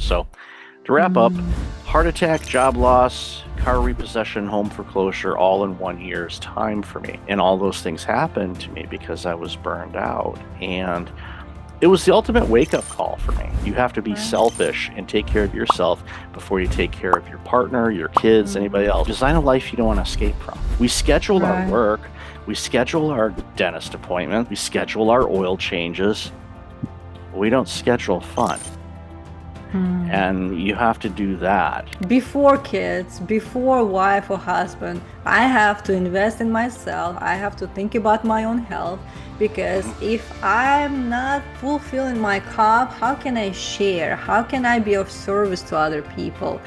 So to wrap up, Mm, heart attack, job loss, car repossession, home foreclosure, all in 1 year's time for me. And all those things happened to me because I was burned out. And it was the ultimate wake up call for me. You have to be right. selfish and take care of yourself before you take care of your partner, your kids, anybody Mm, else. Design a life you don't want to escape from. We schedule our right. work, we schedule our dentist appointment, we schedule our oil changes. We don't schedule fun. Mm. And you have to do that. Before kids, before wife or husband, I have to invest in myself. I have to think about my own health because Mhm. if I'm not fulfilling my cup, how can I share? How can I be of service to other people?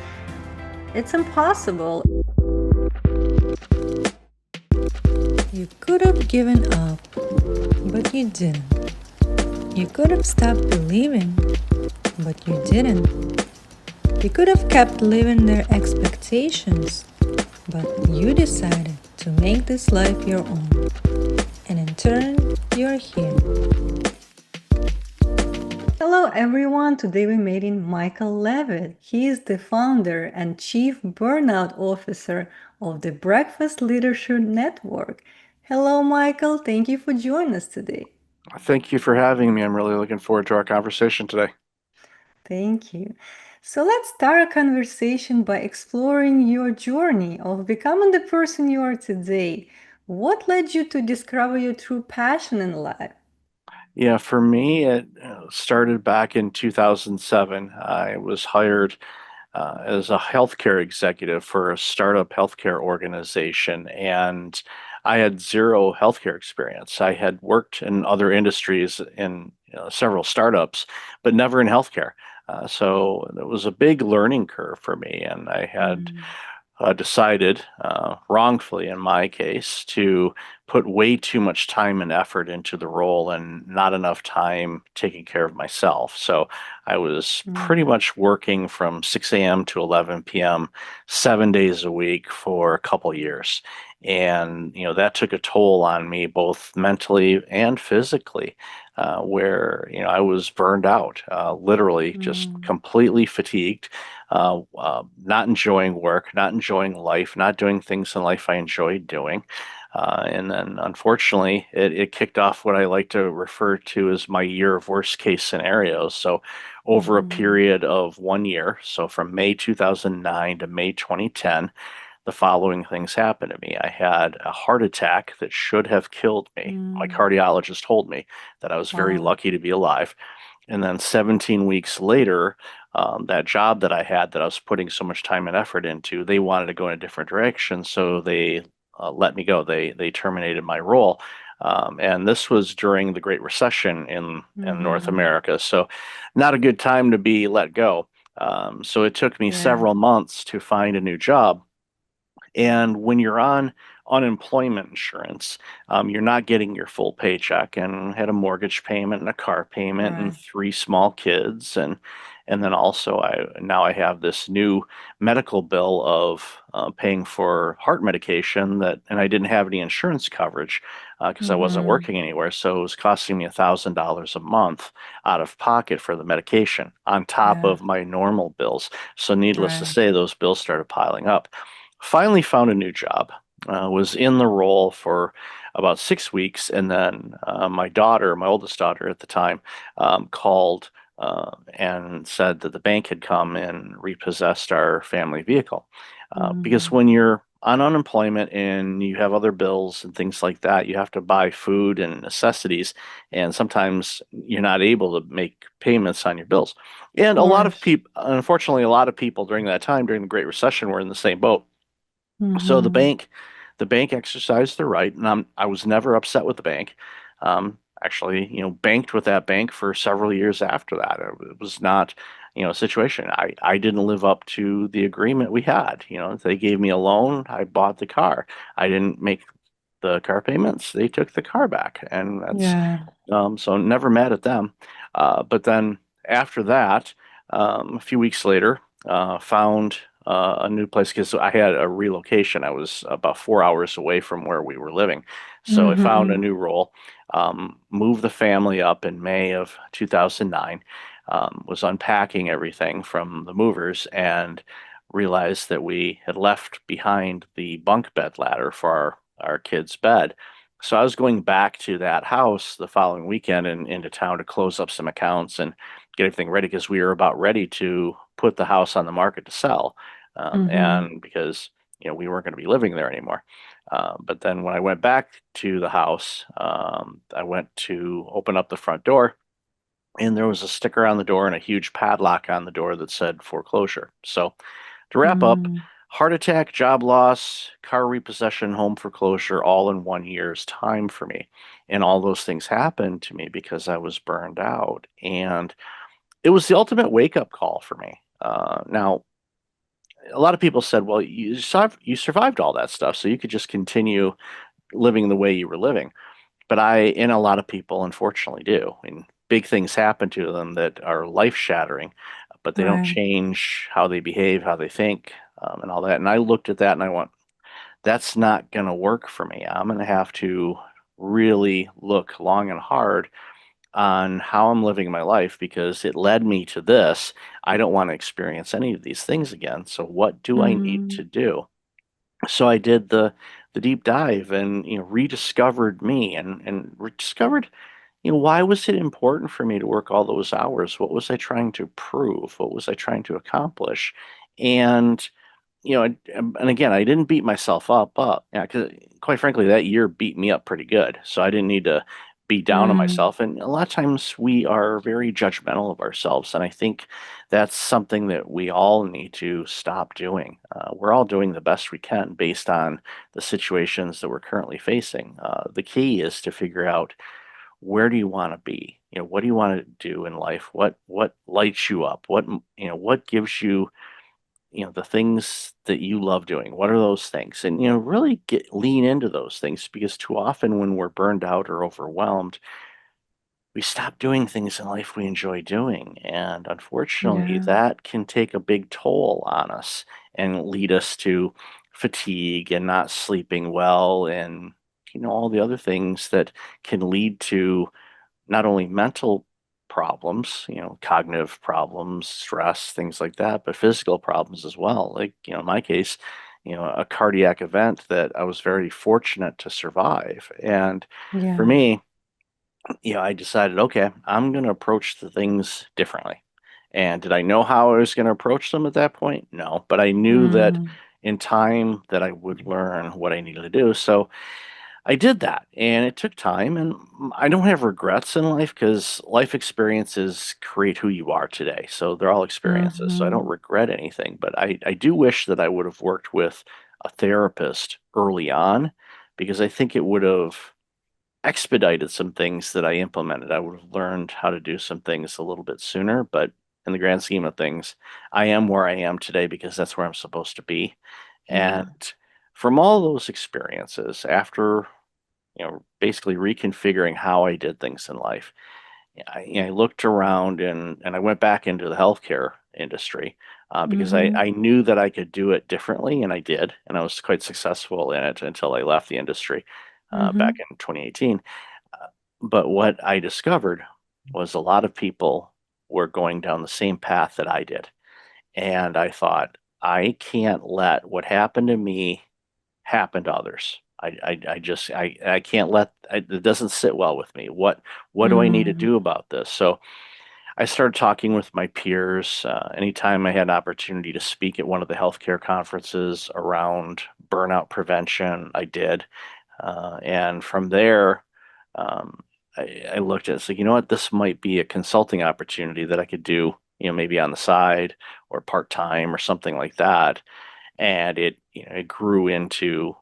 It's impossible. You could have given up, but you didn't. You could have stopped believing, but you didn't. You could have kept living their expectations, but you decided to make this life your own. And in turn, you're here. Hello everyone, today we made in Michael Levitt. He is the founder and Chief Burnout Officer of the Breakfast Leadership Network. Hello Michael, thank you for joining us today. Thank you for having me. I'm really looking forward to our conversation today. Thank you. So let's start a conversation by exploring your journey of becoming the person you are today. What led you to discover your true passion in life? Yeah, for me, it started back in 2007. I was hired as a healthcare executive for a startup healthcare organization, and I had zero healthcare experience. I had worked in other industries in several startups, but never in healthcare. So it was a big learning curve for me, and I had Mm, decided, wrongfully in my case, to put way too much time and effort into the role and not enough time taking care of myself. So I was pretty mm, much working from 6 a.m. to 11 p.m., 7 days a week for a couple years. And, that took a toll on me both mentally and physically, where, I was burned out, literally just mm. completely fatigued, not enjoying work, not enjoying life, not doing things in life I enjoyed doing. And then unfortunately, it kicked off what I like to refer to as my year of worst case scenarios. So, over a Mhm. period of 1 year, so from May 2009 to May 2010, the following things happened to me. I had a heart attack that should have killed me. My Mm. cardiologist told me that I was very Wow. lucky to be alive. And then 17 weeks later, that job that I had that I was putting so much time and effort into, they wanted to go in a different direction, so they let me go. They terminated my role, and this was during the Great Recession in North Mhm. America. So, not a good time to be let go. So it took me Yeah. several months to find a new job. And when you're on unemployment insurance, you're not getting your full paycheck, and had a mortgage payment and a car payment and Right. three small kids, and then also I have this new medical bill of paying for heart medication and I didn't have any insurance coverage because I wasn't Mhm. working anywhere, so it was costing me $1,000 a month out of pocket for the medication on top Yeah. of my normal bills. So needless to Right. say, those bills started piling up. Finally found a new job. Was in the role for about 6 weeks, and then my daughter, my oldest daughter at the time, called and said that the bank had come and repossessed our family vehicle. Because Mm. when you're on unemployment and you have other bills and things like that, you have to buy food and necessities, and sometimes you're not able to make payments on your bills. Of And a lot of course. people, unfortunately, a lot of people during that time, during the Great Recession, were in the same boat. So Mhm. the bank exercised their right, and I was never upset with the bank. Actually, banked with that bank for several years after that. It was not, a situation. I didn't live up to the agreement we had. They gave me a loan. I bought the car. I didn't make the car payments. They took the car back, and that's Yeah. so never mad at them. But then after that, a few weeks later, found a new place because I had a relocation. I was about 4 hours away from where we were living. So I found a Mhm. new role, moved the family up in May of 2009. was unpacking everything from the movers and realized that we had left behind the bunk bed ladder for our kid's bed. So I was going back to that house the following weekend and into town to close up some accounts and get everything ready because we were about ready to put the house on the market to sell. Mm-hmm. And because we weren't going to be living there anymore. But then when I went back to the house, I went to open up the front door, and there was a sticker on the door and a huge padlock on the door that said foreclosure. So to wrap up, Mm, heart attack, job loss, car repossession, home foreclosure, all in 1 year's time for me. And all those things happened to me because I was burned out. And it was the ultimate wake up call for me. Now, a lot of people said, well, you survived all that stuff, so you could just continue living the way you were living. But and a lot of people unfortunately do. I mean, big things happen to them that are life shattering, but they don't right. change how they behave, how they think, and all that. And I looked at that and I went, that's not going to work for me. I'm going to have to really look long and hard on how I'm living my life because it led me to this. I don't want to experience any of these things again. So what do I need to Mm, do? So I did the deep dive and rediscovered me and rediscovered why was it important for me to work all those hours? What was I trying to prove? What was I trying to accomplish? And and again, I didn't beat myself up, yeah, because quite frankly, that year beat me up pretty good. So I didn't need to be down on mm, myself. And a lot of times we are very judgmental of ourselves. And I think that's something that we all need to stop doing. We're all doing the best we can based on the situations that we're currently facing. The key is to figure out where do you want to be? What do you want to do in life? What lights you up? What gives you the things that you love doing. What are those things? And really lean into those things because too often when we're burned out or overwhelmed, we stop doing things in life we enjoy doing. And unfortunately, yeah. that can take a big toll on us and lead us to fatigue and not sleeping well and all the other things that can lead to not only mental problems, cognitive problems, stress, things like that, but physical problems as well. Like, in my case, a cardiac event that I was very fortunate to survive. And for Yeah. me, I decided, okay, I'm going to approach the things differently. And did I know how I was going to approach them at that point? No, but I knew that Mm, in time that I would learn what I needed to do. So I did that, and it took time, and I don't have regrets in life because life experiences create who you are today. So they're all experiences. So I don't mm-hmm. regret anything, but I do wish that I would have worked with a therapist early on because I think it would have expedited some things that I implemented. I would have learned how to do some things a little bit sooner, but in the grand scheme of things, I am where I am today because that's where I'm supposed to be. And Yeah. from all those experiences, after basically reconfiguring how I did things in life. I looked around and I went back into the healthcare industry because Mm-hmm. I knew that I could do it differently, and I did, and I was quite successful in it until I left the industry back Mm-hmm. in 2018. Uh, but what I discovered was a lot of people were going down the same path that I did, and I thought I can't let what happened to me happen to others. I can't it doesn't sit well with me. What do I need to Mm, do about this? So I started talking with my peers. Anytime I had an opportunity to speak at one of the healthcare conferences around burnout prevention, I did. And from there, um, I looked at it, and said, you know what, this might be a consulting opportunity that I could do, maybe on the side or part time or something like that. And it grew into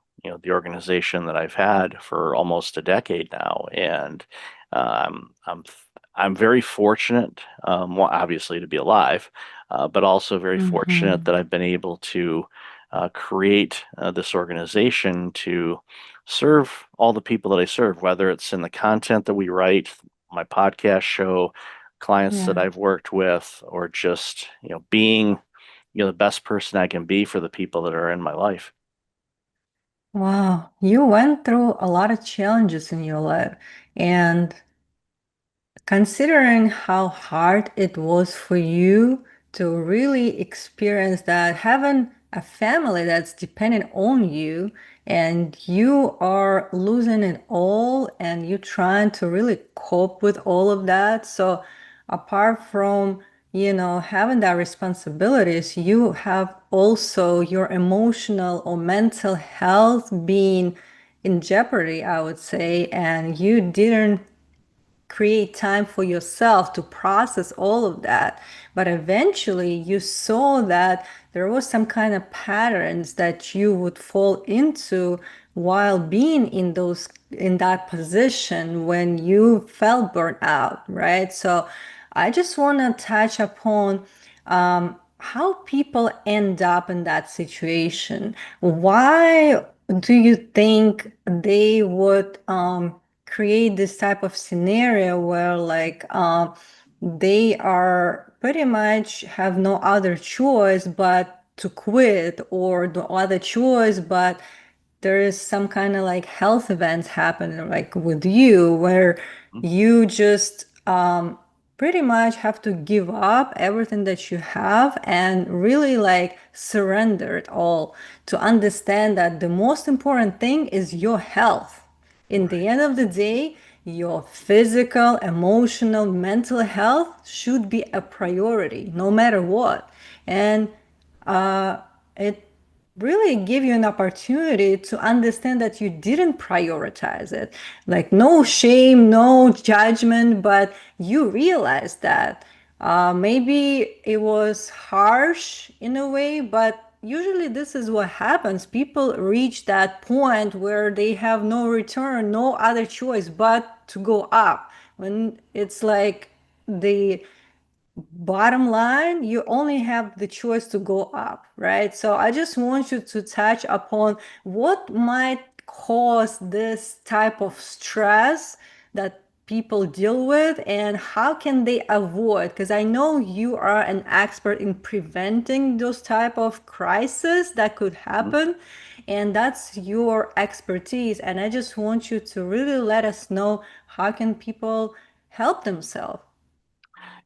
the organization that I've had for almost a decade now. And I'm very fortunate, well, obviously to be alive, but also very fortunate mm-hmm. that I've been able to create this organization to serve all the people that I serve, whether it's in the content that we write, my podcast show, clients that Yeah. I've worked with, or just being the best person I can be for the people that are in my life. Wow. You went through a lot of challenges in your life. And considering how hard it was for you to really experience that, having a family that's dependent on you, and you are losing it all, and you're trying to really cope with all of that. So, apart from, having that responsibilities, you have also your emotional or mental health being in jeopardy, I would say, and you didn't create time for yourself to process all of that. But eventually you saw that there was some kind of patterns that you would fall into while being in that position when you felt burnt out, right? So I just want to touch upon how people end up in that situation. Why do you think they would create this type of scenario where, like, they are pretty much have no other choice but to quit, or no other choice but there is some kind of like health events happening, like with you, where you just pretty much have to give up everything that you have and really like surrender it all, to understand that the most important thing is your health. In the Right. end of the day, your physical, emotional, mental health should be a priority no matter what. And it really give you an opportunity to understand that you didn't prioritize it. Like, no shame, no judgment, but you realize that maybe it was harsh in a way, but usually this is what happens. People reach that point where they have no return, no other choice but to go up. When it's like the bottom line, you only have the choice to go up, right? So I just want you to touch upon what might cause this type of stress that people deal with, and how can they avoid, because I know you are an expert in preventing those type of crises that could happen, and that's your expertise, and I just want you to really let us know how can people help themselves.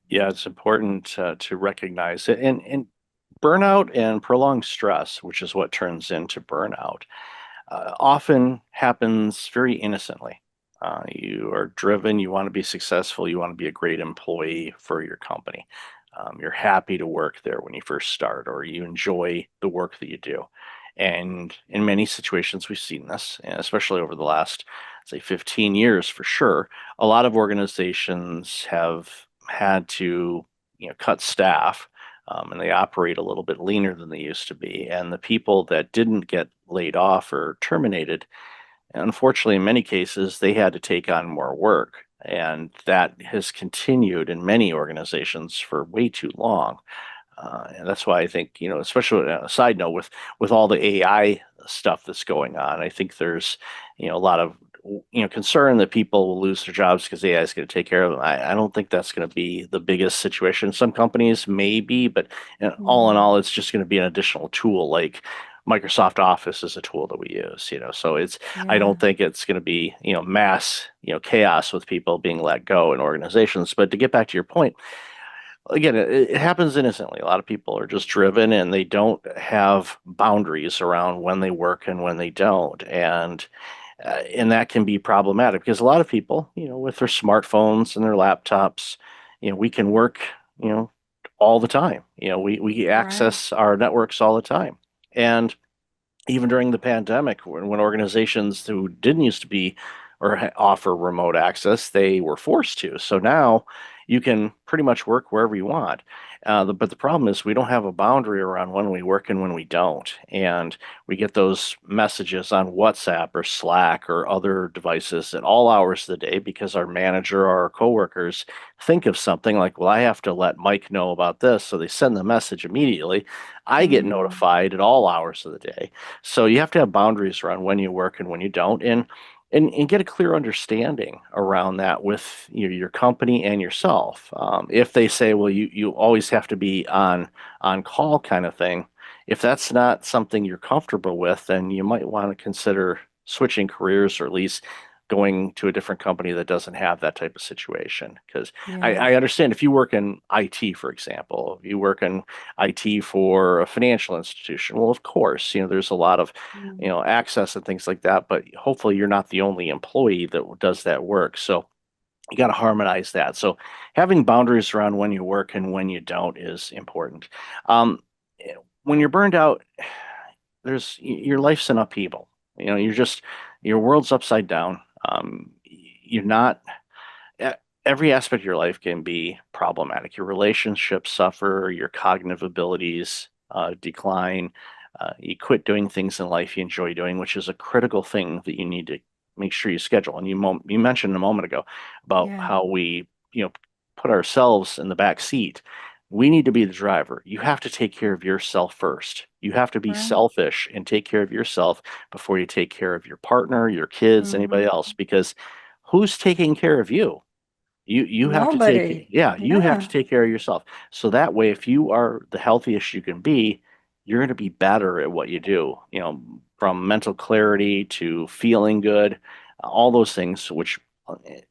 Yeah, it's important to recognize it. And burnout and prolonged stress, which is what turns into burnout, often happens very innocently. You are driven, you want to be successful, you want to be a great employee for your company. You're happy to work there when you first start, or you enjoy the work that you do. And in many situations, we've seen this, and especially over the last, say, 15 years for sure. A lot of organizations have had to, cut staff, and they operate a little bit leaner than they used to be. And the people that didn't get laid off or terminated, unfortunately, in many cases, they had to take on more work. And that has continued in many organizations for way too long. And that's why I think, especially on a side note, with all the AI stuff that's going on, I think there's, a lot of, concern that people will lose their jobs because AI is going to take care of them. I don't think that's going to be the biggest situation. Some companies maybe, but all in all, it's just going to be an additional tool, like Microsoft Office is a tool that we use, so I Yeah. don't think it's going to be, mass, chaos with people being let go in organizations. But to get back to your point, again, it happens innocently. A lot of people are just driven and they don't have boundaries around when they work and when they don't. And that can be problematic because a lot of people, with their smartphones and their laptops, we can work, you know, all the time. We Right. access our networks all the time. And even during the pandemic, when organizations who didn't used to be or offer remote access, they were forced to. So now you can pretty much work wherever you want. But the problem is we don't have a boundary around when we work and when we don't. And we get those messages on WhatsApp or Slack or other devices at all hours of the day because our manager or our coworkers think of something like, well, I have to let Mike know about this. So they send the message immediately. I get Mm, notified at all hours of the day. So you have to have boundaries around when you work and when you don't, and get a clear understanding around that with your company and yourself. If they say, well, you always have to be on call kind of thing, if that's not something you're comfortable with, then you might want to consider switching careers or at least going to a different company that doesn't have that type of situation. Because Yeah. I understand if you work in IT, for example, if you work in IT for a financial institution, well, of course, there's a lot of, Mm. access and things like that, but hopefully you're not the only employee that does that work. So you got to harmonize that. So having boundaries around when you work and when you don't is important. Um, when you're burned out, your life's an upheaval. Your world's upside down. You're not e- Every aspect of your life can be problematic. Your relationships suffer, your cognitive abilities decline. You quit doing things in life you enjoy doing, which is a critical thing that you need to make sure you schedule. And you mentioned a moment ago about Yeah. how we, put ourselves in the back seat. We need to be the driver. You have to take care of yourself first. You have to be Right. selfish and take care of yourself before you take care of your partner, your kids, anybody Mm-hmm. else, because who's taking care of you? You have to take, Nobody. yeah, you have to Yeah. take care of yourself. So that way, if you are the healthiest you can be, you're going to be better at what you do, from mental clarity to feeling good, all those things, which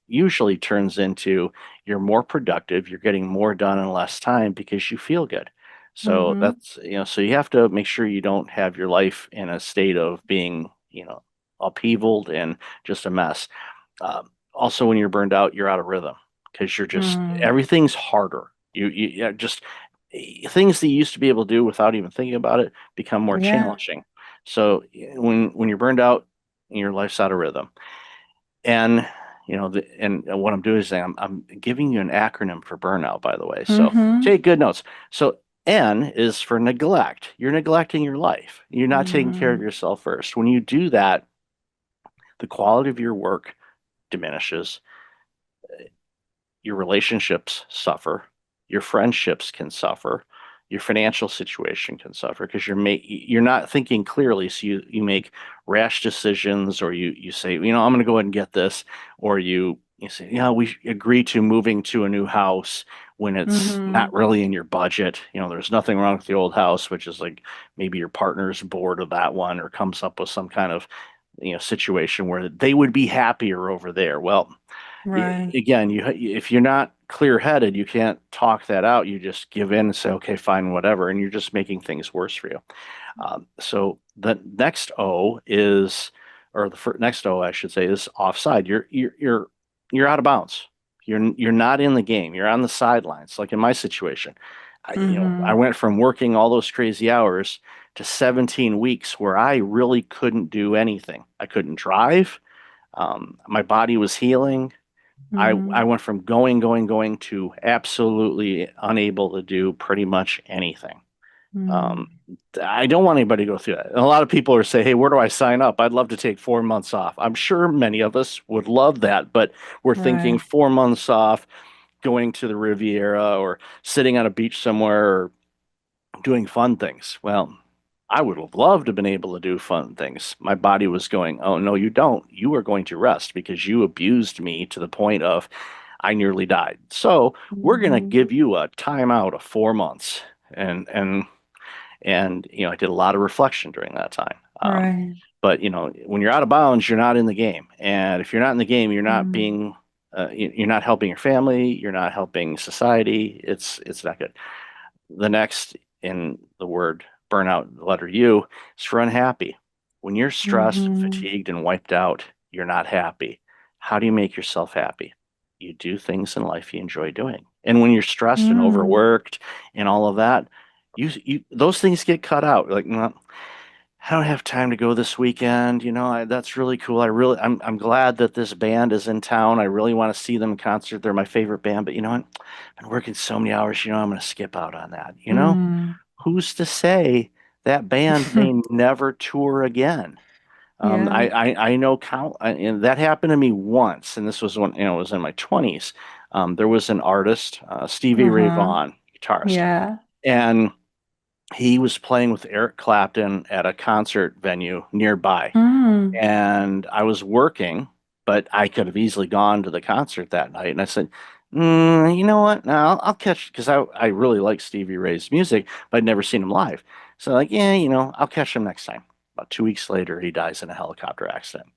usually turns into you're more productive, you're getting more done in less time because you feel good. So Mm-hmm. so you have to make sure you don't have your life in a state of being, upheavaled and just a mess. Also, when you're burned out, you're out of rhythm because Mm. everything's harder. Yeah, just things that you used to be able to do without even thinking about it become more Yeah. challenging. So when you're burned out, your life's out of rhythm. And what I'm doing is I'm giving you an acronym for burnout, by the way. So Mm-hmm. take good notes. So N is for neglect. You're neglecting your life. You're not taking care of Mm. yourself first. When you do that, the quality of your work diminishes, your relationships suffer, your friendships can suffer, your financial situation can suffer because you're not thinking clearly. So you make rash decisions, or you say, I'm going to go ahead and get this, or you say, we agree to moving to a new house when it's Mm-hmm. not really in your budget. There's nothing wrong with the old house, which is like maybe your partner's bored of that one or comes up with some kind of situation where they would be happier over there. Well, Right. again, if you're not clear-headed, you can't talk that out. You just give in and say, okay, fine, whatever, and you're just making things worse for you. So the next O is, or next O, I should say, is offside. You're out of bounds. You're not in the game. You're on the sidelines. Like in my situation, I Mm-hmm. went from working all those crazy hours to 17 weeks where I really couldn't do anything. I couldn't drive. My body was healing. I Mm-hmm. went from going to absolutely unable to do pretty much anything. Um, Mm. I don't want anybody to go through that. And a lot of people are saying, "Hey, where do I sign up? I'd love to take 4 months off." I'm sure many of us would love that, but we're thinking Right. 4 months off, going to the Riviera or sitting on a beach somewhere or doing fun things. Well, I would have loved to have been able to do fun things. My body was going, "Oh, no, you don't. You are going to rest because you abused me to the point of I nearly died. So we're going to Mm-hmm. give you a timeout of 4 months." And I did a lot of reflection during that time. Right. But when you're out of bounds, you're not in the game. And if you're not in the game, you're not Mm. being, you're not helping your family. You're not helping society. It's not good. The next in the word burnout, the letter U, is for unhappy. When you're stressed and Mm-hmm. fatigued and wiped out, you're not happy. How do you make yourself happy? You do things in life you enjoy doing. And when you're stressed and Mm. overworked and all of that, you those things get cut out. Like, no, I don't have time to go this weekend. That's really cool. I'm glad that this band is in town. I really want to see them in concert. They're my favorite band, but you know what? I've been working so many hours, I'm going to skip out on that. Mm. Who's to say that band may never tour again? Yeah. I know and that happened to me once, and this was when, it was in my 20s. There was an artist, Stevie Ray Uh-huh. Vaughan, guitarist, Yeah. and he was playing with Eric Clapton at a concert venue nearby. Mm. And I was working, but I could have easily gone to the concert that night. And I said, you know what? No, I'll catch, because I really like Stevie Ray's music, but I'd never seen him live. So, like, yeah, I'll catch him next time. About 2 weeks later, he dies in a helicopter accident.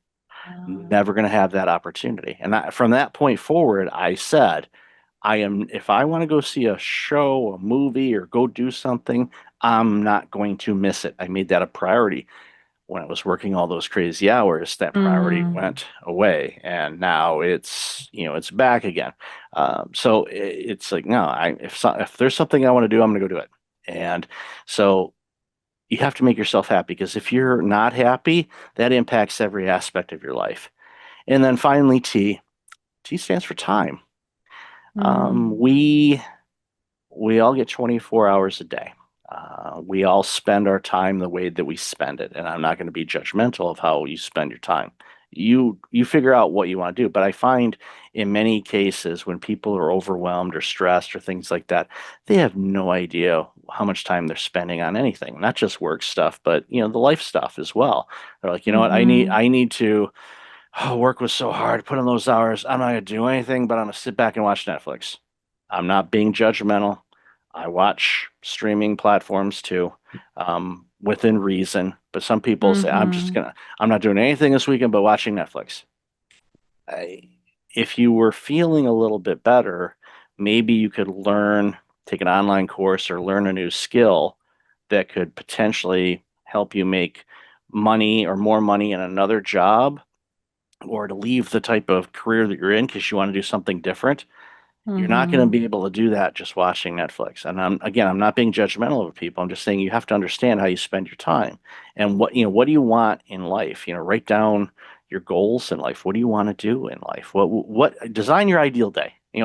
Wow. Never going to have that opportunity. And from that point forward, I said, if I want to go see a show, a movie, or go do something, I'm not going to miss it. I made that a priority. When I was working all those crazy hours, that priority Mm, went away, and now it's back again. So it's like, no, if there's something I want to do, I'm going to go do it. And so you have to make yourself happy, because if you're not happy, that impacts every aspect of your life. And then finally, T stands for time. mm, We all get 24 hours a day. We all spend our time the way that we spend it, and I'm not going to be judgmental of how you spend your time. You figure out what you want to do, but I find in many cases when people are overwhelmed or stressed or things like that, they have no idea how much time they're spending on anything, not just work stuff, but the life stuff as well. They're like, you know what, mm-hmm. I need to. Oh, work was so hard. Put in those hours. I'm not gonna do anything, but I'm gonna sit back and watch Netflix. I'm not being judgmental. I watch streaming platforms too, within reason. But some people say, Mm-hmm. I'm not doing anything this weekend but watching Netflix. I, if you were feeling a little bit better, maybe you could take an online course or learn a new skill that could potentially help you make money or more money in another job, or to leave the type of career that you're in because you want to do something different. You're not going to Mm-hmm. be able to do that just watching Netflix. And I'm not being judgmental of people. I'm just saying you have to understand how you spend your time and what do you want in life? Write down your goals in life. What do you want to do in life? What design your ideal day? I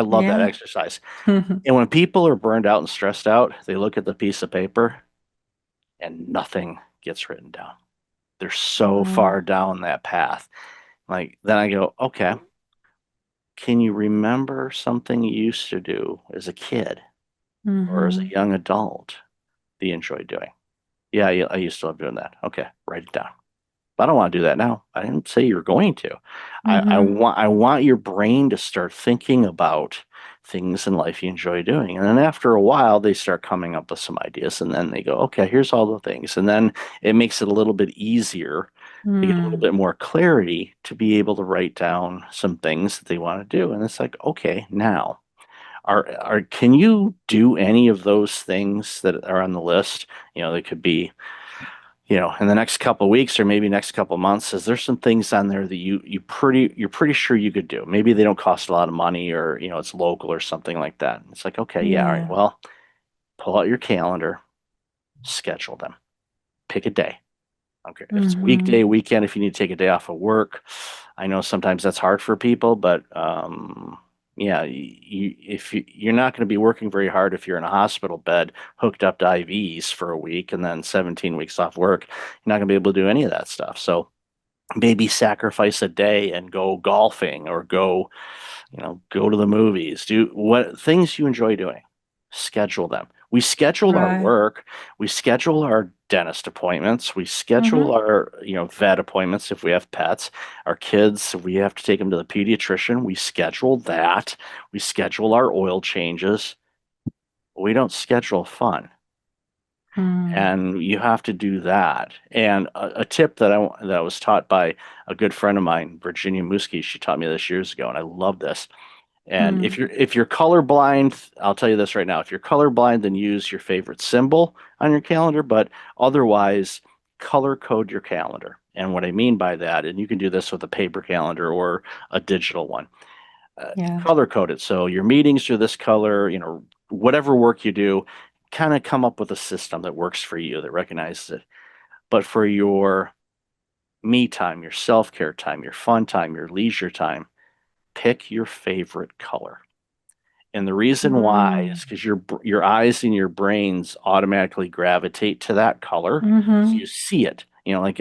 love that Yeah. exercise. And when people are burned out and stressed out, they look at the piece of paper and nothing gets written down. They're so Wow. far down that path. Like, then I go, okay, can you remember something you used to do as a kid or as a Mm-hmm. young adult that you enjoyed doing? Yeah, I used to love doing that. Okay, write it down. But I don't want to do that now. I didn't say you're going to. Mm-hmm. I want your brain to start thinking about things in life you enjoy doing. And then after a while, they start coming up with some ideas. And then they go, okay, here's all the things. And then it makes it a little bit easier to get a little Mm. bit more clarity to be able to write down some things that they want to do. And it's like, okay, now can you do any of those things that are on the list? They could be, in the next couple of weeks or maybe next couple of months. Is there some things on there that you're pretty sure you could do? Maybe they don't cost a lot of money, or it's local or something like that. It's like, okay, yeah, all right. Yeah. Well, pull out your calendar, schedule them, pick a day. Okay, if it's a Mm-hmm. weekday, weekend, if you need to take a day off of work, I know sometimes that's hard for people, but yeah, you're not going to be working very hard if you're in a hospital bed hooked up to IVs for a week and then 17 weeks off work. You're not going to be able to do any of that stuff. So maybe sacrifice a day and go golfing, or go to the movies, do what things you enjoy doing, schedule them. We schedule our Right. work, we schedule our dentist appointments, we schedule Mm-hmm. our, vet appointments if we have pets, our kids, if we have to take them to the pediatrician, we schedule that, we schedule our oil changes. We don't schedule fun. Mm. And you have to do that. And a tip that I was taught by a good friend of mine, Virginia Musky, she taught me this years ago, and I love this. And Mm. if you're colorblind, I'll tell you this right now. If you're colorblind, then use your favorite symbol on your calendar, but otherwise, color code your calendar. And what I mean by that, and you can do this with a paper calendar or a digital one, Yeah. color code it. So your meetings are this color, whatever work you do, kind of come up with a system that works for you, that recognizes it. But for your me time, your self-care time, your fun time, your leisure time, pick your favorite color. And the reason why Mm. is because your eyes and your brains automatically gravitate to that color because Mm-hmm. you see it. Like,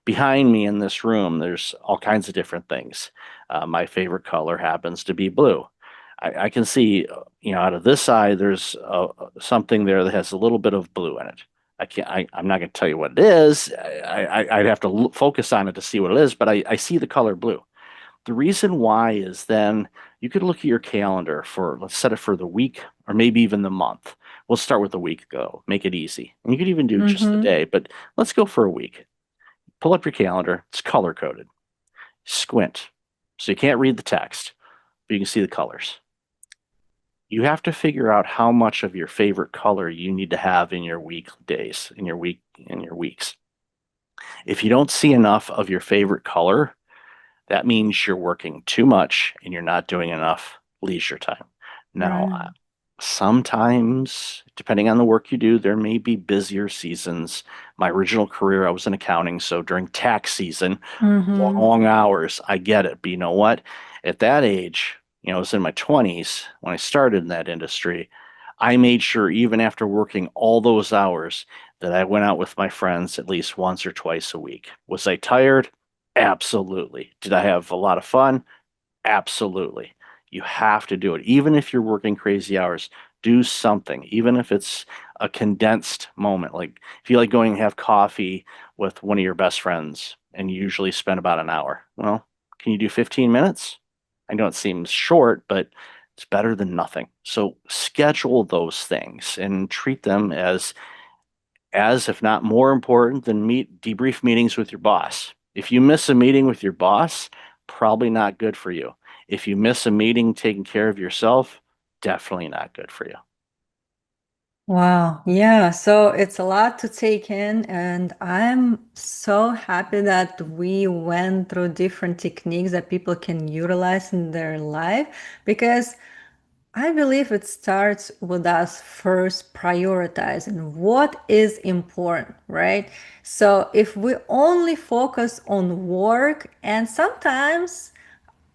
behind me in this room, there's all kinds of different things. My favorite color happens to be blue. I can see, out of this eye, there's something there that has a little bit of blue in it. I'm not going to tell you what it is. I'd have to focus on it to see what it is, but I see the color blue. The reason why is then you could look at your calendar for, let's set it for the week or maybe even the month. We'll start with the week, go, make it easy. And you could even do just the Mm-hmm. day, but let's go for a week. Pull up your calendar, it's color coded. Squint. So you can't read the text, but you can see the colors. You have to figure out how much of your favorite color you need to have in your weekdays, in your weeks. If you don't see enough of your favorite color, that means you're working too much and you're not doing enough leisure time. Now, Right. sometimes, depending on the work you do, there may be busier seasons. My original career, I was in accounting, so during tax season, Mm-hmm. long hours, I get it. But you know what? At that age, I was in my 20s when I started in that industry. I made sure, even after working all those hours, that I went out with my friends at least once or twice a week. Was I tired? Absolutely. Did I have a lot of fun? Absolutely. You have to do it. Even if you're working crazy hours, do something, even if it's a condensed moment. Like if you like going and have coffee with one of your best friends and you usually spend about an hour, well, can you do 15 minutes? I know it seems short, but it's better than nothing. So schedule those things and treat them as if not more important than debrief meetings with your boss. If you miss a meeting with your boss, probably not good for you. If you miss a meeting taking care of yourself, definitely not good for you. Wow. Yeah. So it's a lot to take in. And I'm so happy that we went through different techniques that people can utilize in their life because I believe it starts with us first prioritizing what is important, right? So if we only focus on work, and sometimes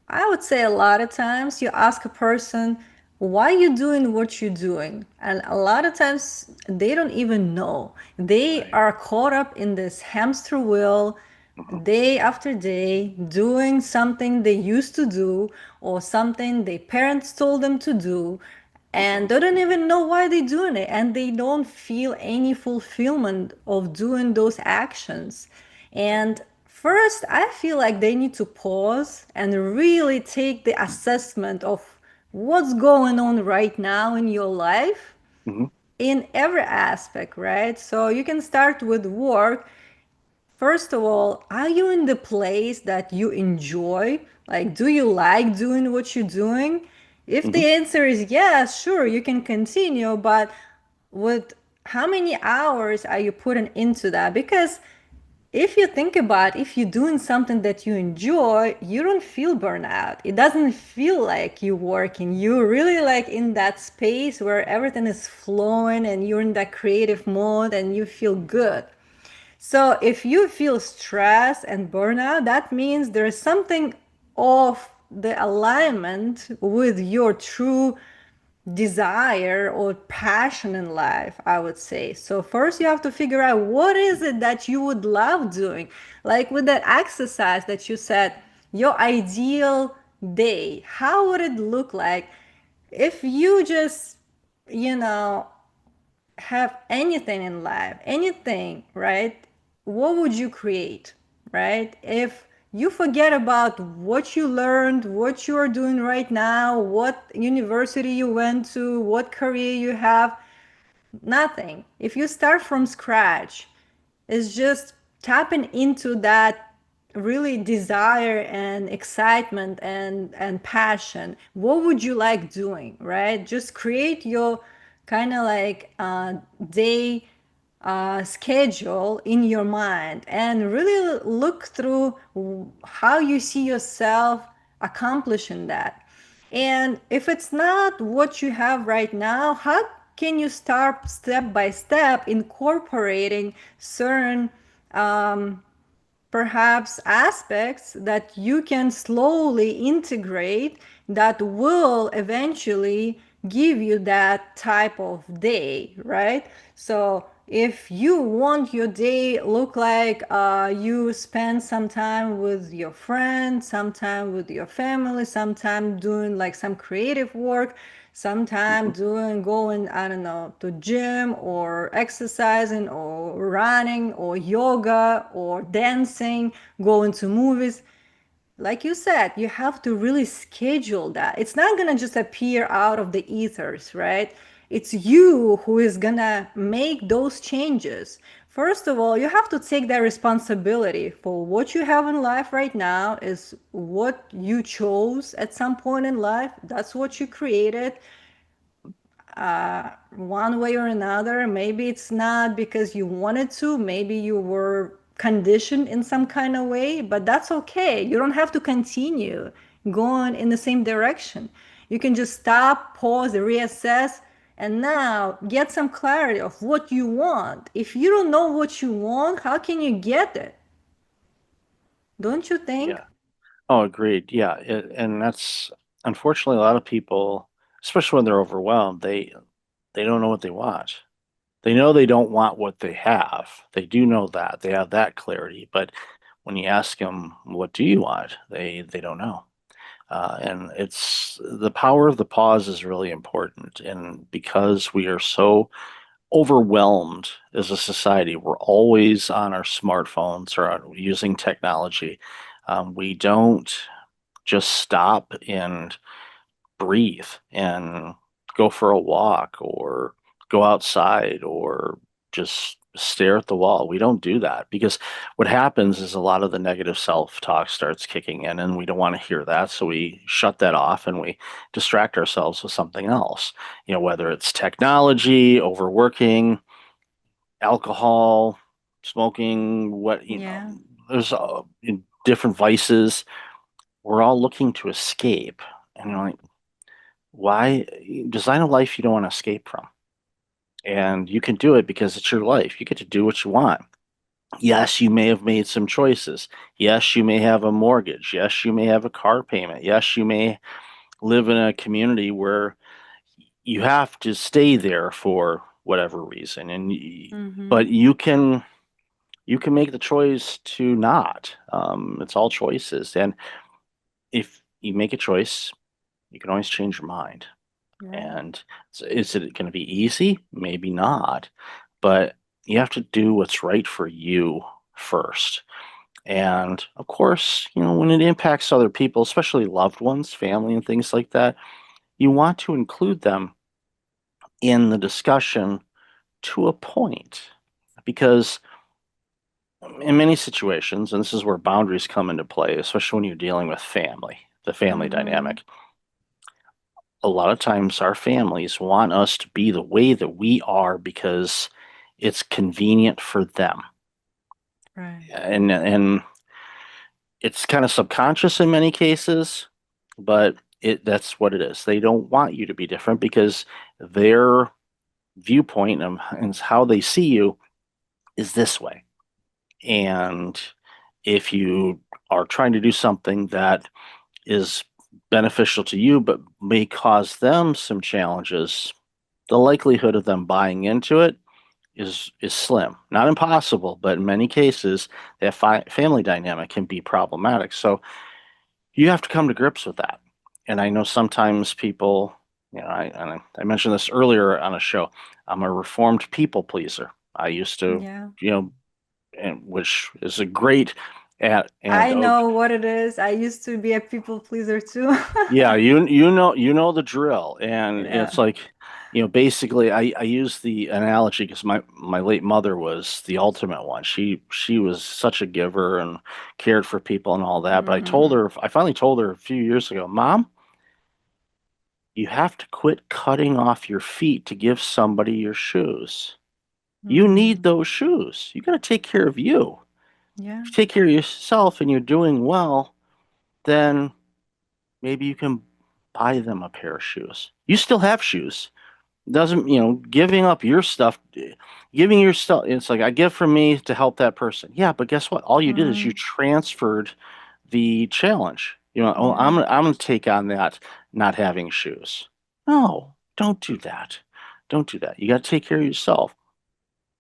I would say a lot of times you ask a person, why are you doing what you're doing? And a lot of times they don't even know. They Right. are caught up in this hamster wheel Mhm. day after day, doing something they used to do or something their parents told them to do, and Mhm. they don't even know why they're doing it, and they don't feel any fulfillment of doing those actions. Right. And first, I feel like they need to pause and really take the assessment of what's going on right now in your life Mhm. in every aspect, right? So you can start with work. First of all, are you in the place that you enjoy? Like, do you like doing what you're doing? If Mhm. the answer is yes, sure, you can continue, but with how many hours are you putting into that? Because if you think about, if you're doing something that you enjoy, you don't feel burnout. It doesn't feel like you're working. You're really like in that space where everything is flowing and you're in that creative mode and you feel good. So if you feel stress and burnout, that means there is something off the alignment with your true desire or passion in life, I would say. So first you have to figure out what is it that you would love doing. Like with that exercise that you said, your ideal day, how would it look like if you just, you know, have anything in life, anything, right? What would you create, right? If you forget about what you learned, what you are doing right now, what university you went to, what career you have, nothing. If you start from scratch, it's just tapping into that really desire and excitement and passion. What would you like doing, right? Just create your kind of like day schedule in your mind and really look through how you see yourself accomplishing that. And if it's not what you have right now, how can you start step by step incorporating certain perhaps aspects that you can slowly integrate that will eventually give you that type of day, right? So if you want your day look like you spend some time with your friends, some time with your family, some time doing like some creative work, sometime Mhm. doing going, I don't know, to gym or exercising or running or yoga or dancing, going to movies. Like you said, you have to really schedule that. It's not gonna just appear out of the ethers, right? It's you who is gonna make those changes. First of all, you have to take that responsibility for what you have in life right now is what you chose at some point in life. That's what you created one way or another. Maybe it's not because you wanted to, maybe you were conditioned in some kind of way, but that's okay. You don't have to continue going in the same direction. You can just stop, pause, reassess, and now get some clarity of what you want. If you don't know what you want, how can you get it? Don't you think? Yeah. Oh, agreed. Yeah, and that's unfortunately a lot of people, especially when they're overwhelmed, they don't know what they want. They know they don't want what they have. They do know that. They have that clarity. But when you ask them, what do you want? They don't know. And it's the power of the pause is really important. And because we are so overwhelmed as a society, we're always on our smartphones or using technology. We don't just stop and breathe and go for a walk or go outside or just stare at the wall. We don't do that because what happens is a lot of the negative self-talk starts kicking in and we don't want to hear that. So we shut that off and we distract ourselves with something else. Whether it's technology, overworking, alcohol, smoking, Yeah. there's different vices. We're all looking to escape. And like, why design a life you don't want to escape from? And you can do it because it's your life. You get to do what you want. Yes, you may have made some choices. Yes, you may have a mortgage. Yes, you may have a car payment. Yes, you may live in a community where you have to stay there for whatever reason. But you can make the choice to not. It's all choices. And if you make a choice, you can always change your mind. Right. And is it going to be easy? Maybe not. But you have to do what's right for you first. And of course, when it impacts other people, especially loved ones, family, and things like that, you want to include them in the discussion to a point. Because in many situations, and this is where boundaries come into play, especially when you're dealing with family, the family Mm-hmm. dynamic. A lot of times our families want us to be the way that we are because it's convenient for them. Right. And it's kind of subconscious in many cases, but that's what it is. They don't want you to be different because their viewpoint and how they see you is this way. And if you are trying to do something that is beneficial to you but may cause them some challenges, the likelihood of them buying into it is slim. Not impossible, but in many cases, that family dynamic can be problematic. So you have to come to grips with that. And I know sometimes people, I mentioned this earlier on a show. I'm a reformed people pleaser. I used to, Yeah. which is a great I antidote. know what it is. I used to be a people pleaser too. Yeah, you know the drill, and Yeah. it's like, basically, I use the analogy because my late mother was the ultimate one. She was such a giver and cared for people and all that. But Mm-hmm. I finally told her a few years ago, Mom, you have to quit cutting off your feet to give somebody your shoes. You need Mm. those shoes. You got to take care of you. Yeah. If you take care of yourself and you're doing well, then maybe you can buy them a pair of shoes. You still have shoes. Doesn't, giving up your stuff, giving your stuff, it's like I give from me to help that person. Yeah, but guess what? All you did is you Mm. transferred the challenge. Oh, Yeah. I'm gonna take on that not having shoes. No, don't do that. Don't do that. You got to take care of yourself.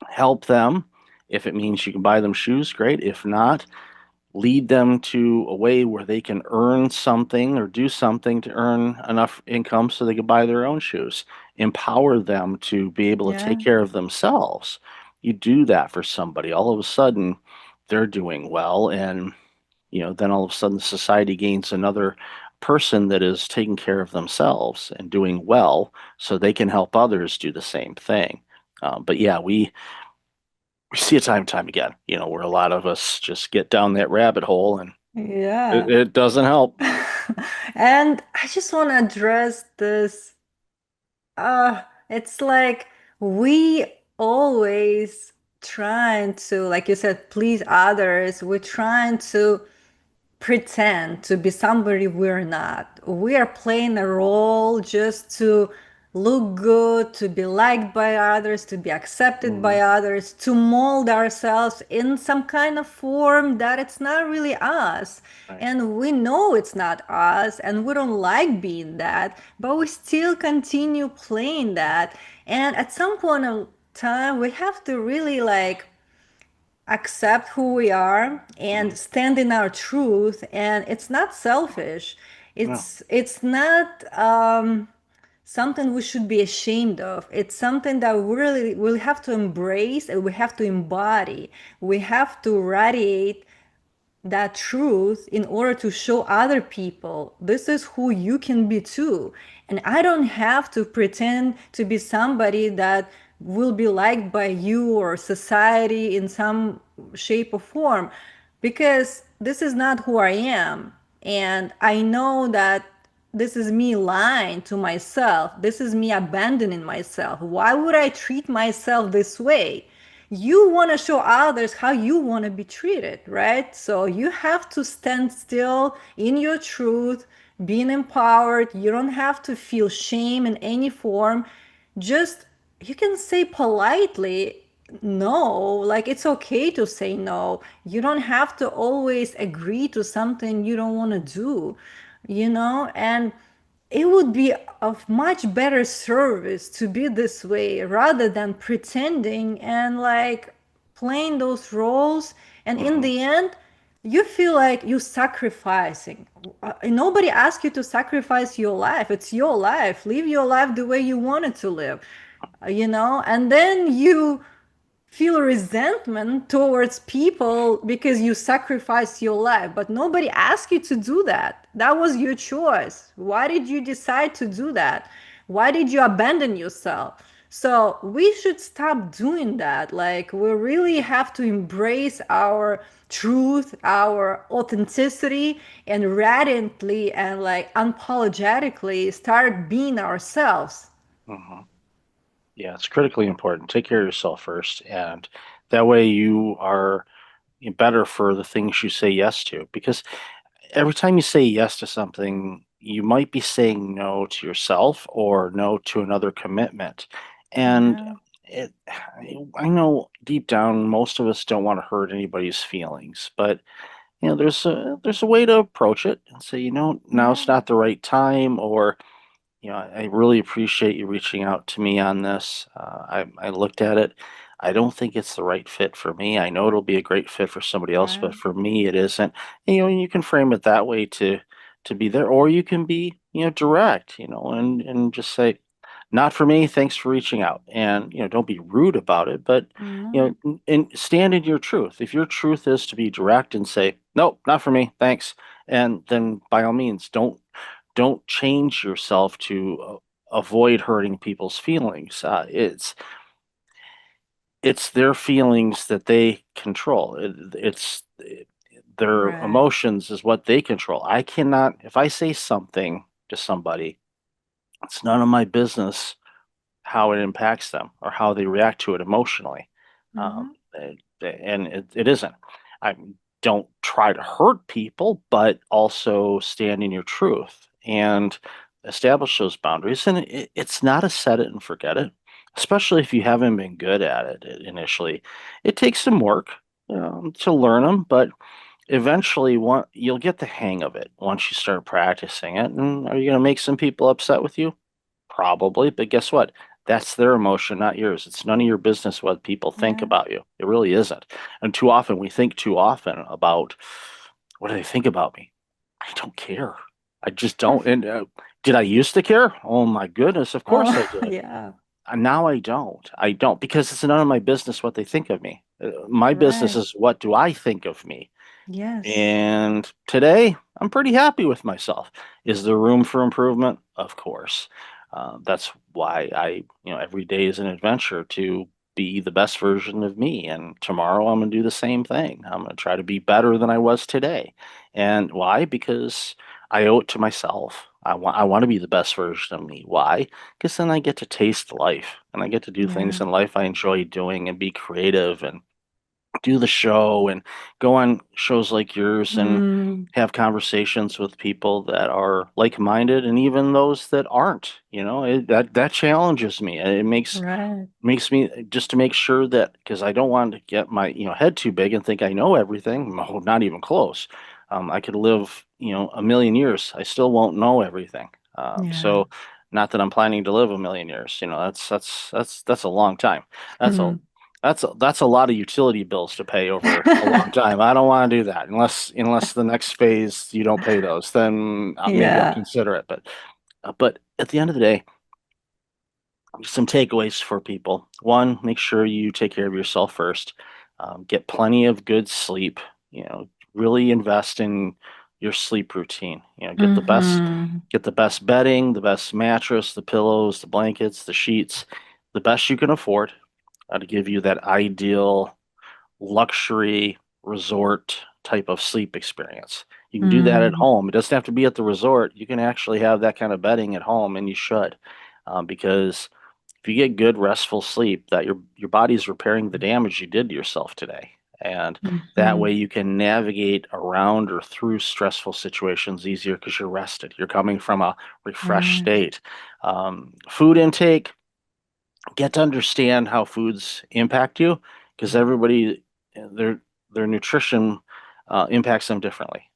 Help them. If it means you can buy them shoes, great. If not, lead them to a way where they can earn something or do something to earn enough income so they can buy their own shoes. Empower them to be able to take Yeah. care of themselves. You do that for somebody, all of a sudden they're doing well, and then all of a sudden society gains another person that is taking care of themselves and doing well so they can help others do the same thing. But yeah, we see it time and time again, where a lot of us just get down that rabbit hole and it, Yeah. it doesn't help. And I just want to address this. It's like we always trying to, like you said, please others. We're trying to pretend to be somebody we're not. We are playing a role just to look good, to be liked by others, to be accepted by Mhm. others, to mold ourselves in some kind of form that it's not really us. Right. And we know it's not us, and we don't like being that, but we still continue playing that. And at some point of time, we have to really like accept who we are and Mhm. stand in our truth, and it's not selfish, No. it's not something we should be ashamed of. It's something that we really will have to embrace and we have to embody. We have to radiate that truth in order to show other people this is who you can be too. And I don't have to pretend to be somebody that will be liked by you or society in some shape or form, because this is not who I am. And I know that this is me lying to myself. This is me abandoning myself. Why would I treat myself this way? You want to show others how you want to be treated, right? So you have to stand still in your truth, being empowered. You don't have to feel shame in any form. Just, you can say politely no, like it's okay to say no. You don't have to always agree to something you don't want to do, and it would be of much better service to be this way rather than pretending and like playing those roles. And in Hmm. the end, you feel like you're sacrificing. Nobody asked you to sacrifice your life. It's your life. Live your life the way you want it to live, and then you feel resentment towards people because you sacrificed your life, but nobody asked you to do that. That was your choice. Why did you decide to do that? Why did you abandon yourself? So we should stop doing that. Like, we really have to embrace our truth, our authenticity, and radiantly and like unapologetically start being ourselves. Hmm. Yeah, it's critically important. Take care of yourself first, and that way you are better for the things you say yes to. Because every time you say yes to something, you might be saying no to yourself or no to another commitment. And Yeah. it, I know deep down, most of us don't want to hurt anybody's feelings, but there's a way to approach it and say, now's Yeah. not the right time, or I really appreciate you reaching out to me on this. I looked at it. I don't think it's the right fit for me. I know it'll be a great fit for somebody else, but Right. for me, it isn't. And, you can frame it that way to be there, or you can be, direct, and just say, not for me. Thanks for reaching out, and don't be rude about it, but No. and stand in your truth. If your truth is to be direct and say, nope, not for me, thanks, and then by all means, don't change yourself to avoid hurting people's feelings. It's their feelings that they control. Their Right. emotions is what they control. I cannot, if I say something to somebody, it's none of my business how it impacts them or how they react to it emotionally. Um, Mm-hmm. and it isn't. I don't try to hurt people, but also stand in your truth and establish those boundaries. And it's not a set it and forget it, especially if you haven't been good at it initially. It takes some work to learn them, but eventually you'll get the hang of it once you start practicing it. And are you going to make some people upset with you? Probably, but guess what? That's their emotion, not yours. It's none of your business what people think Yeah. about you. It really isn't. And too often we think too often about what do they think about me? I don't care. I just don't. And did I used to care? Oh my goodness, of course I Oh, did. yeah. Now I don't. I don't because it's none of my business what they think of me. My business Right. is what do I think of me. Yes. And today I'm pretty happy with myself. Is there room for improvement? Of course. That's why every day is an adventure to be the best version of me. And tomorrow I'm going to do the same thing. I'm going to try to be better than I was today. And why? Because I owe it to myself. I want to be the best version of me. Why? Because then I get to taste life and I get to do things Yeah. in life I enjoy doing and be creative and do the show and go on shows like yours and Mm, have conversations with people that are like-minded and even those that aren't. That challenges me. It right. makes me just to make sure that because I don't want to get my head too big and think I know everything. No, not even close. I could live a million years. I still won't know everything. Yeah. So not that I'm planning to live a million years. That's a long time. That's a that's a lot of utility bills to pay over a long time. I don't want to do that unless the next phase you don't pay those. Then maybe I'll Yeah. consider it. But at the end of the day, some takeaways for people. One, make sure you take care of yourself first. Get plenty of good sleep. Really invest in your sleep routine. Mm-hmm. Get the best bedding, the best mattress, the pillows, the blankets, the sheets, the best you can afford to give you that ideal luxury resort type of sleep experience. You can do that at Mm, home. It doesn't have to be at the resort. You can actually have that kind of bedding at home, and you should, because if you get good restful sleep, that your body's repairing the damage you did to yourself today, and that mm-hmm. way you can navigate around or through stressful situations easier because you're rested. You're coming from a refreshed Right. state. Food intake, get to understand how foods impact you because everybody their nutrition impacts them differently.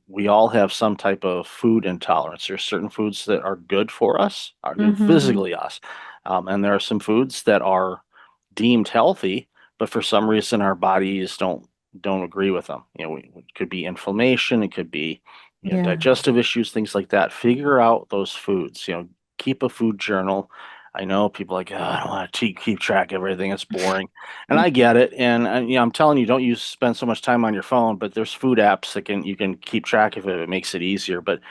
We all have some type of food intolerance. There's certain foods that are good for us, are Mm-hmm. physically us, and there are some foods that are deemed healthy, but for some reason our bodies don't agree with them. It could be inflammation, it could be Yeah. digestive issues, things like that. Figure out those foods. Keep a food journal. I know people are like, "Oh, I don't want to keep track of everything. It's boring," and I get it. And I'm telling you, don't use spend so much time on your phone. But there's food apps that you can keep track of it. It makes it easier. But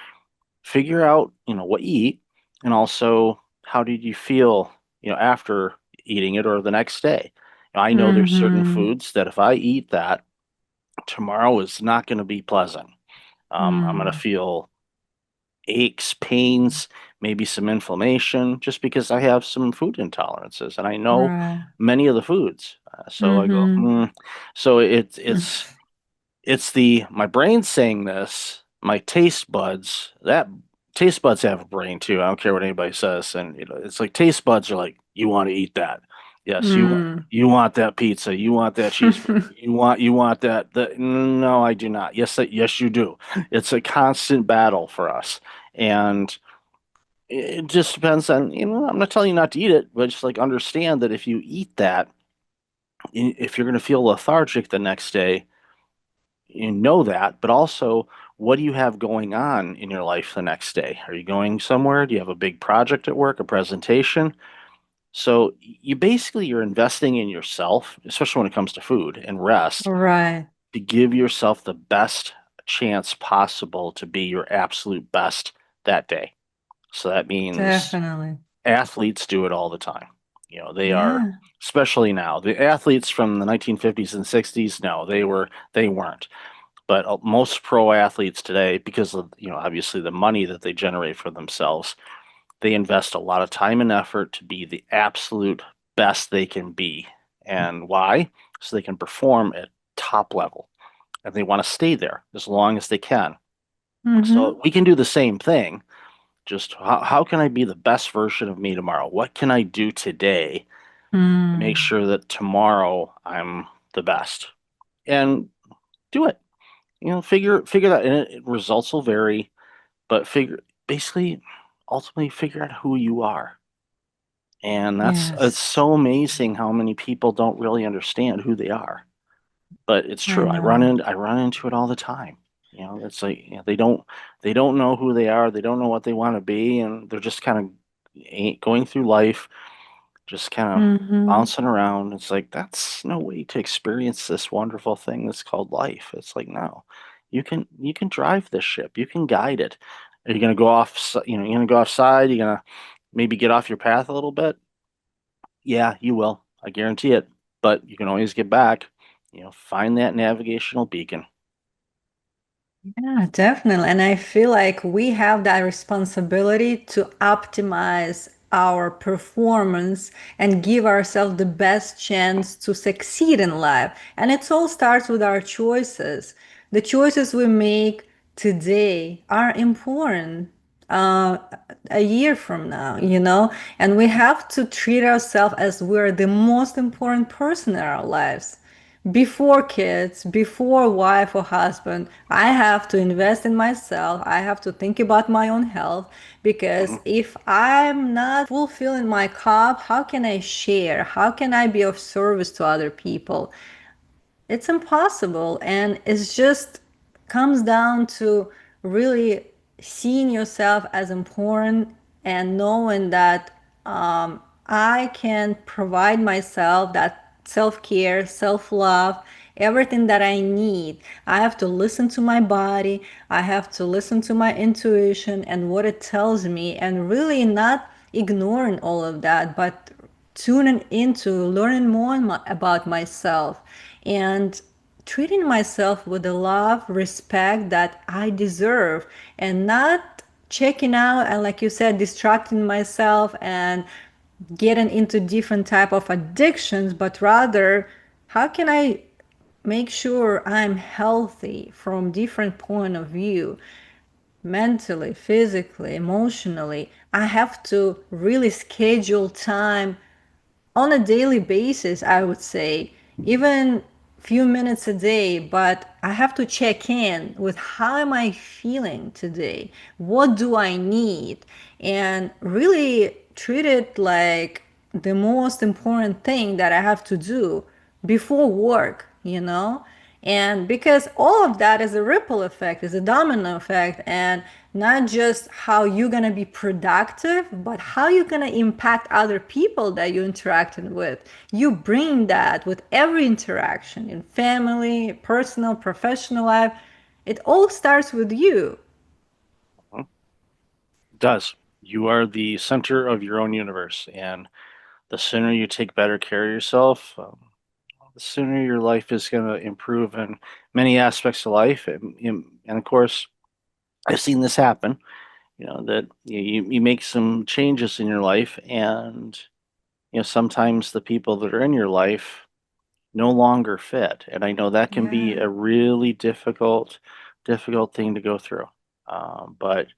figure out what you eat, and also how did you feel after eating it or the next day. I know there's certain Mm-hmm. foods that if I eat that tomorrow is not going to be pleasant. I'm going to Mm. feel aches, pains, maybe some inflammation, just because I have some food intolerances and I know Right. many of the foods. So I go, Mm-hmm. So it's the my brain saying this, my taste buds have a brain too. I don't care what anybody says, and it's like taste buds are like, you want to eat that. Yes, Mm. you want that pizza, you want that cheeseburger, you want that. No, I do not. Yes, you do. It's a constant battle for us, and it just depends on, I'm not telling you not to eat it, but just like understand that if you eat that, if you're going to feel lethargic the next day, you know that, but also what do you have going on in your life the next day? Are you going somewhere? Do you have a big project at work, a presentation? So you're investing in yourself, especially when it comes to food and rest, Right. to give yourself the best chance possible to be your absolute best that day. So that means Definitely. athletes do it all the time. They are, Yeah. especially now. The athletes from the 1950s and 60s, no, they weren't. But most pro athletes today, because of obviously the money that they generate for themselves, they invest a lot of time and effort to be the absolute best they can be. And why? So they can perform at top level, and they want to stay there as long as they can. Mm-hmm. So we can do the same thing. Just how can I be the best version of me tomorrow? What can I do today to make Mm. sure that tomorrow I'm the best? And do it. Figure that, and results will vary, but basically ultimately figure out who you are. And it's Yes. so amazing how many people don't really understand who they are. But it's I true. know. I run into it all the time. It's like they don't know who they are. They don't know what they want to be, and they're just kind of going through life, just kind of Mm-hmm. bouncing around. It's like that's no way to experience this wonderful thing that's called life. It's like no. you can drive this ship. You can guide it. Are you going to go off? You're going to go offside. You're going to maybe get off your path a little bit. Yeah, you will. I guarantee it. But you can always get back. Find that navigational beacon. Yeah, definitely. And I feel like we have that responsibility to optimize our performance and give ourselves the best chance to succeed in life. And it all starts with our choices. The choices we make today are important uh, a year from now, and we have to treat ourselves as we're the most important person in our lives. Before kids, before wife or husband, I have to invest in myself. I have to think about my own health because Mhm. if I'm not fulfilling my cup, how can I share? How can I be of service to other people? It's impossible, and it's just comes down to really seeing yourself as important and knowing that I can provide myself that self-care, self-love, everything that I need. I have to listen to my body, I have to listen to my intuition and what it tells me, and really not ignoring all of that, but tuning into learning more about myself and treating myself with the love, respect that I deserve, and not checking out and, like you said, distracting myself and getting into different type of addictions, but rather how can I make sure I'm healthy from different point of view, mentally, physically, emotionally. I have to really schedule time on a daily basis, I would say, even few minutes a day, but I have to check in with how am I feeling today? What do I need? And really treat it like the most important thing that I have to do before work, and because all of that is a ripple effect, is a domino effect, and not just how you're going to be productive, but how you're going to impact other people that you're interacting with. You bring that with every interaction in family, personal, professional life. It all starts with you. Mhm. It does. You are the center of your own universe, and the sooner you take better care of yourself, the sooner your life is going to improve in many aspects of life. And of course, I've seen this happen. That you make some changes in your life, and sometimes the people that are in your life no longer fit. And I know that can be Yeah, a really difficult thing to go through. But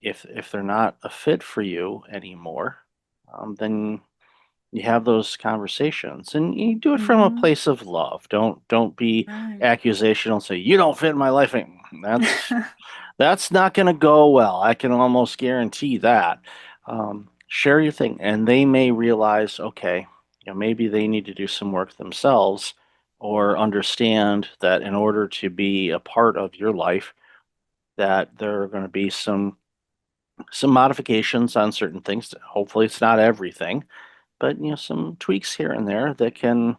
if they're not a fit for you anymore, then you have those conversations, and you do it from a mm-hmm. place of love. Don't be Right. accusational and say you don't fit in my life. That's not going to go well. I can almost guarantee that. Share your thing, and they may realize, okay, maybe they need to do some work themselves, or understand that in order to be a part of your life, that there are going to be some modifications on certain things. Hopefully, it's not everything, but some tweaks here and there that can,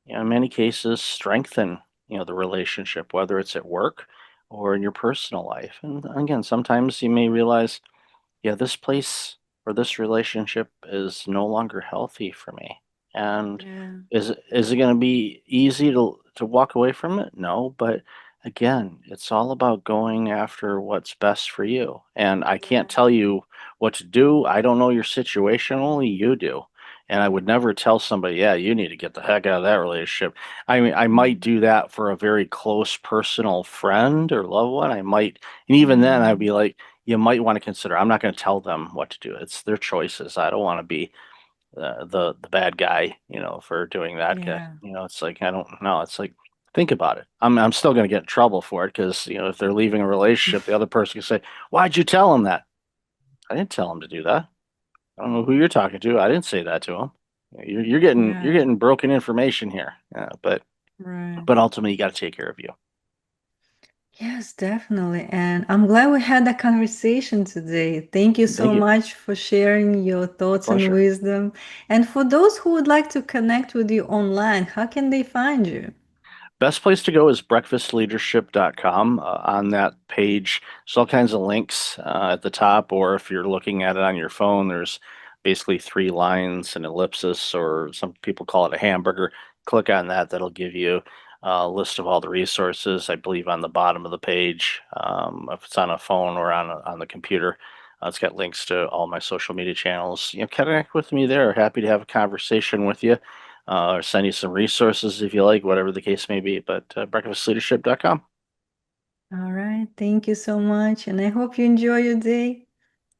in many cases, strengthen the relationship, whether it's at work or in your personal life. And again, sometimes you may realize, yeah, this place or this relationship is no longer healthy for me. And Yeah. is it going to be easy to walk away from it? No, but again, it's all about going after what's best for you. And I can't Yeah. tell you what to do. I don't know your situation, only you do. And I would never tell somebody, yeah, you need to get the heck out of that relationship. I mean, I might do that for a very close personal friend or loved one. I might, and even then I'd Mm. be like, you might want to consider. I'm not going to tell them what to do. It's their choices. I don't want to be the bad guy, for doing that. Yeah. It's like I don't know. It's like think about it. I'm still going to get in trouble for it because if they're leaving a relationship, the other person can say, "Why'd you tell him that?" I didn't tell him to do that. I don't know who you're talking to. I didn't say that to him. You're getting you're Yeah. getting broken information here. Right. But ultimately, you got to take care of you. Yes, definitely. And I'm glad we had that conversation today. Thank you so Thank you. much for sharing your thoughts and Pleasure. wisdom. And for those who would like to connect with you online, how can they find you? Best place to go is breakfastleadership.com. On that page, there's all kinds of links at the top, or if you're looking at it on your phone, there's basically 3 lines, an ellipsis, or some people call it a hamburger. Click on that, that'll give you a list of all the resources, I believe, on the bottom of the page. If it's on a phone or on the computer, it's got links to all my social media channels. Connect with me there. Happy to have a conversation with you, or send you some resources if you like, whatever the case may be. But breakfastleadership.com. All right. Thank you so much. And I hope you enjoy your day.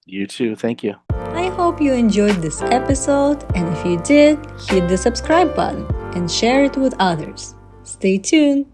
You too. Thank you. I hope you enjoyed this episode, and if you did, hit the subscribe button and share it with others. Stay tuned!